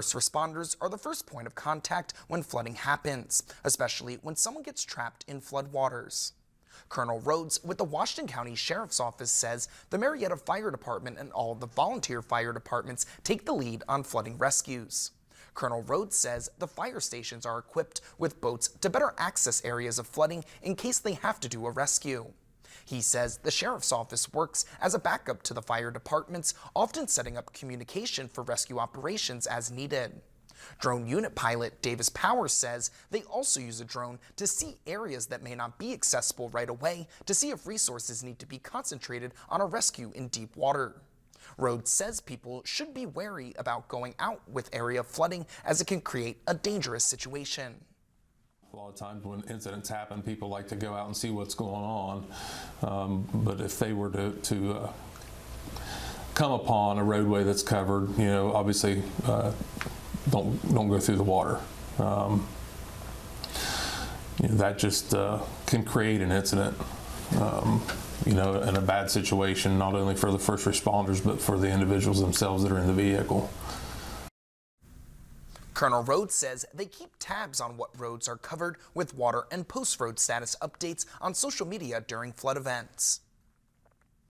First responders are the first point of contact when flooding happens, especially when someone gets trapped in floodwaters. Colonel Rhodes with the Washington County Sheriff's Office says the Marietta Fire Department and all of the volunteer fire departments take the lead on flooding rescues. Colonel Rhodes says the fire stations are equipped with boats to better access areas of flooding in case they have to do a rescue. He says the Sheriff's Office works as a backup to the fire departments, often setting up communication for rescue operations as needed. Drone unit pilot Davis Powers says they also use a drone to see areas that may not be accessible right away to see if resources need to be concentrated on a rescue in deep water. Rhodes says people should be wary about going out with area flooding as it can create a dangerous situation. A lot of times when incidents happen, people like to go out and see what's going on. But if they were to come upon a roadway that's covered, obviously don't go through the water. That just can create an incident, in a bad situation, not only for the first responders, but for the individuals themselves that are in the vehicle. Colonel Rhodes says they keep tabs on what roads are covered with water and post road status updates on social media during flood events.